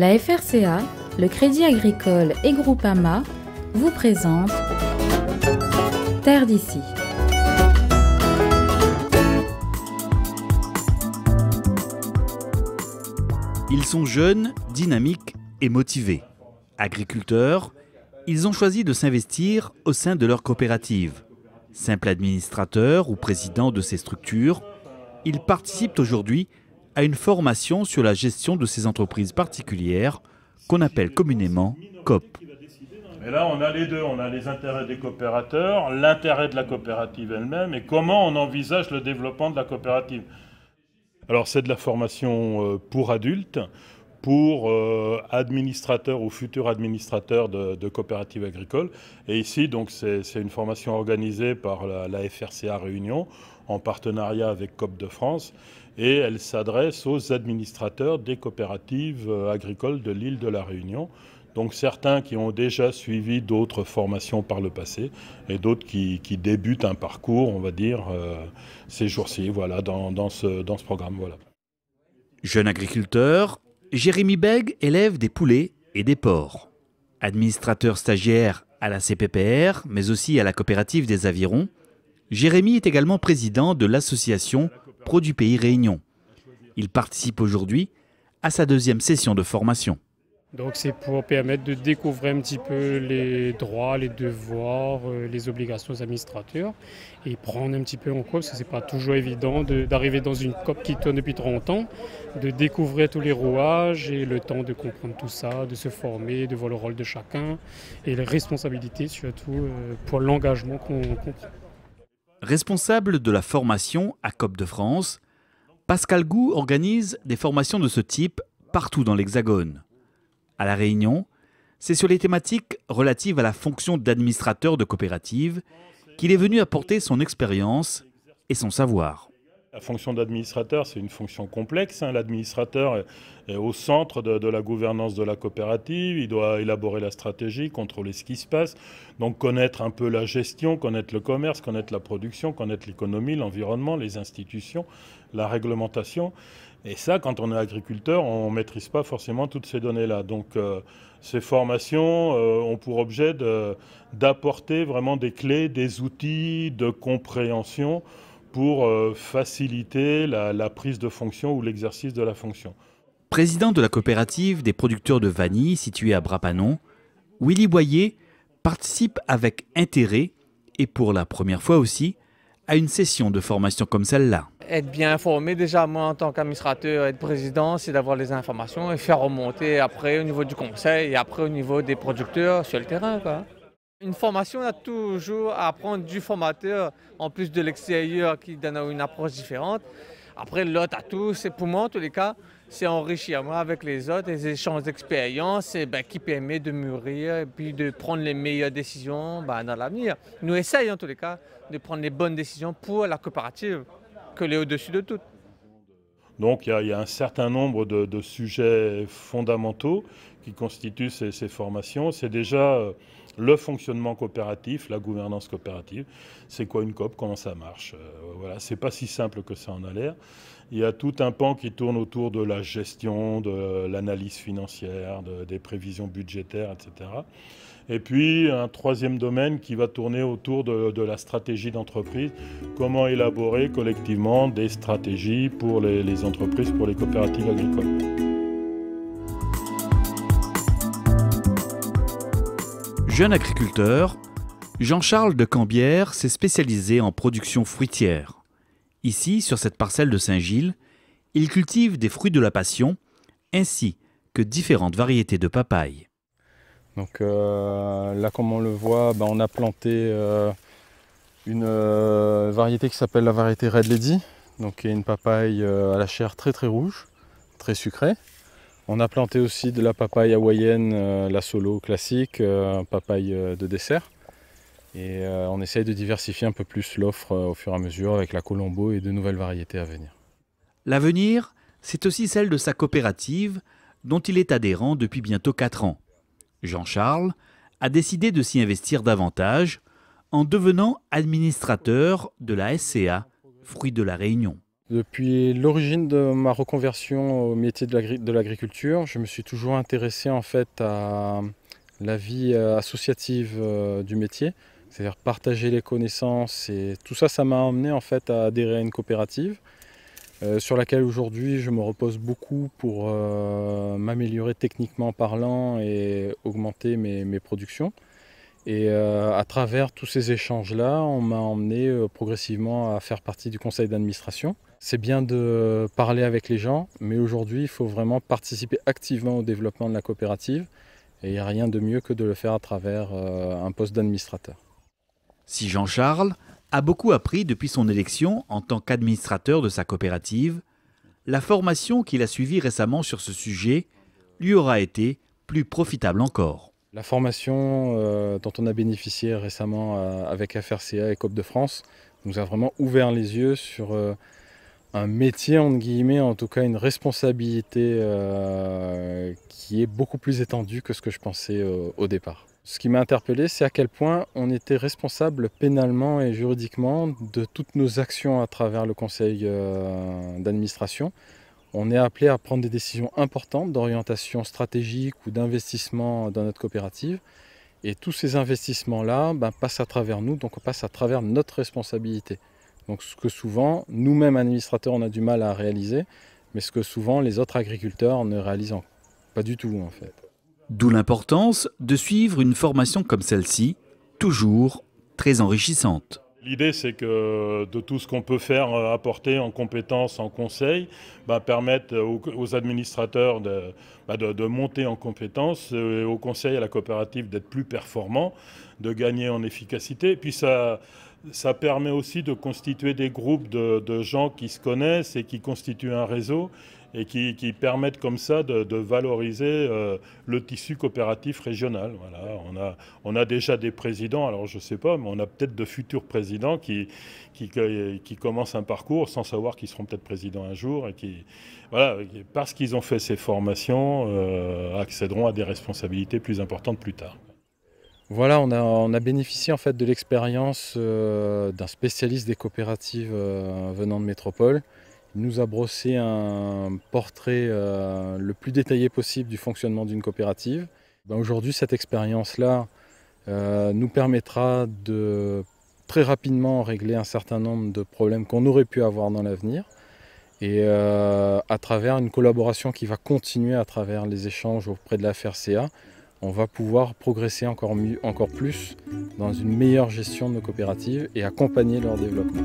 La FRCA, le Crédit Agricole et Groupama vous présentent Terre d'ici. Ils sont jeunes, dynamiques et motivés. Agriculteurs, ils ont choisi de s'investir au sein de leur coopérative. Simples administrateurs ou présidents de ces structures, ils participent aujourd'hui à une formation sur la gestion de ces entreprises particulières qu'on appelle communément COP. Et là, on a les deux. On a les intérêts des coopérateurs, l'intérêt de la coopérative elle-même et comment on envisage le développement de la coopérative. Alors, c'est de la formation pour adultes, pour administrateurs ou futurs administrateurs de coopératives agricoles. Et ici, donc, c'est une formation organisée par la FRCA Réunion en partenariat avec COP de France. Et elle s'adresse aux administrateurs des coopératives agricoles de l'île de la Réunion. Donc certains qui ont déjà suivi d'autres formations par le passé et d'autres qui débutent un parcours, on va dire, ces jours-ci, voilà, dans ce programme. Voilà. Jeune agriculteur, Jérémy Bègue élève des poulets et des porcs. Administrateur stagiaire à la CPPR, mais aussi à la coopérative des avirons, Jérémy est également président de l'association Produits Pays Réunion. Il participe aujourd'hui à sa deuxième session de formation. Donc c'est pour permettre de découvrir un petit peu les droits, les devoirs, les obligations des administrateurs et prendre un petit peu en compte, parce que ce n'est pas toujours évident d'arriver dans une COP qui tourne depuis 30 ans, de découvrir tous les rouages et le temps de comprendre tout ça, de se former, de voir le rôle de chacun et les responsabilités surtout pour l'engagement qu'on prend. Responsable de la formation à COP de France, Pascal Gou organise des formations de ce type partout dans l'Hexagone. À La Réunion, c'est sur les thématiques relatives à la fonction d'administrateur de coopérative qu'il est venu apporter son expérience et son savoir. La fonction d'administrateur, c'est une fonction complexe. L'administrateur est au centre de la gouvernance de la coopérative. Il doit élaborer la stratégie, contrôler ce qui se passe. Donc connaître un peu la gestion, connaître le commerce, connaître la production, connaître l'économie, l'environnement, les institutions, la réglementation. Et ça, quand on est agriculteur, on ne maîtrise pas forcément toutes ces données-là. Donc ces formations ont pour objet d'apporter vraiment des clés, des outils de compréhension pour faciliter la prise de fonction ou l'exercice de la fonction. Président de la coopérative des producteurs de vanille située à Brapanon, Willy Boyer participe avec intérêt et pour la première fois aussi à une session de formation comme celle-là. Être bien informé, déjà moi en tant qu'administrateur et président, c'est d'avoir les informations et faire remonter après au niveau du conseil et après au niveau des producteurs sur le terrain, quoi. Une formation, on a toujours à apprendre du formateur, en plus de l'extérieur qui donne une approche différente. Après, l'autre atout, c'est pour moi en tous les cas, c'est enrichir moi avec les autres, les échanges d'expériences qui permet de mûrir et puis de prendre les meilleures décisions dans l'avenir. Nous essayons en tous les cas de prendre les bonnes décisions pour la coopérative, que les au-dessus de tout. Donc il y a un certain nombre de sujets fondamentaux qui constituent ces formations. C'est déjà le fonctionnement coopératif, la gouvernance coopérative. C'est quoi une COP, comment ça marche. Voilà, c'est pas si simple que ça en a l'air. Il y a tout un pan qui tourne autour de la gestion, de l'analyse financière, des prévisions budgétaires, etc. Et puis un troisième domaine qui va tourner autour de la stratégie d'entreprise. Comment élaborer collectivement des stratégies pour les entreprises, pour les coopératives agricoles. Jeune agriculteur, Jean-Charles de Cambière s'est spécialisé en production fruitière. Ici, sur cette parcelle de Saint-Gilles, il cultive des fruits de la passion ainsi que différentes variétés de papaye. Donc là, comme on le voit, on a planté une variété qui s'appelle la variété Red Lady, donc qui est une papaye à la chair très très rouge, très sucrée. On a planté aussi de la papaye hawaïenne, la solo classique, papaye de dessert. Et on essaye de diversifier un peu plus l'offre au fur et à mesure avec la Colombo et de nouvelles variétés à venir. L'avenir, c'est aussi celle de sa coopérative, dont il est adhérent depuis bientôt 4 ans. Jean-Charles a décidé de s'y investir davantage en devenant administrateur de la SCA Fruits de la Réunion. Depuis l'origine de ma reconversion au métier de l'agriculture, je me suis toujours intéressé en fait à la vie associative du métier, c'est-à-dire partager les connaissances, et tout ça, ça m'a emmené en fait à adhérer à une coopérative sur laquelle aujourd'hui je me repose beaucoup pour m'améliorer techniquement parlant et augmenter mes productions. Et à travers tous ces échanges-là, on m'a emmené progressivement à faire partie du conseil d'administration. C'est bien de parler avec les gens, mais aujourd'hui, il faut vraiment participer activement au développement de la coopérative. Et il n'y a rien de mieux que de le faire à travers un poste d'administrateur. Si Jean-Charles a beaucoup appris depuis son élection en tant qu'administrateur de sa coopérative, la formation qu'il a suivie récemment sur ce sujet lui aura été plus profitable encore. La formation dont on a bénéficié récemment avec FRCA et Coop de France nous a vraiment ouvert les yeux sur un métier, entre guillemets, en tout cas une responsabilité qui est beaucoup plus étendue que ce que je pensais au départ. Ce qui m'a interpellé, c'est à quel point on était responsable pénalement et juridiquement de toutes nos actions à travers le conseil d'administration. On est appelé à prendre des décisions importantes d'orientation stratégique ou d'investissement dans notre coopérative. Et tous ces investissements-là passent à travers nous, donc on passe à travers notre responsabilité. Donc ce que souvent, nous-mêmes administrateurs, on a du mal à réaliser, mais ce que souvent les autres agriculteurs ne réalisent pas du tout en fait. D'où l'importance de suivre une formation comme celle-ci, toujours très enrichissante. L'idée, c'est que de tout ce qu'on peut faire apporter en compétences, en conseil, permettre aux administrateurs de monter en compétences, au conseil, à la coopérative d'être plus performants, de gagner en efficacité. Et puis ça permet aussi de constituer des groupes de gens qui se connaissent et qui constituent un réseau et qui permettent comme ça de valoriser le tissu coopératif régional. Voilà, on a déjà des présidents, alors je ne sais pas, mais on a peut-être de futurs présidents qui commencent un parcours sans savoir qu'ils seront peut-être présidents un jour et qui, voilà, parce qu'ils ont fait ces formations, accéderont à des responsabilités plus importantes plus tard. Voilà, on a bénéficié en fait de l'expérience d'un spécialiste des coopératives venant de métropole. Il nous a brossé un portrait le plus détaillé possible du fonctionnement d'une coopérative. Aujourd'hui, cette expérience-là nous permettra de très rapidement régler un certain nombre de problèmes qu'on aurait pu avoir dans l'avenir. Et à travers une collaboration qui va continuer à travers les échanges auprès de la FRCA, on va pouvoir progresser encore plus dans une meilleure gestion de nos coopératives et accompagner leur développement.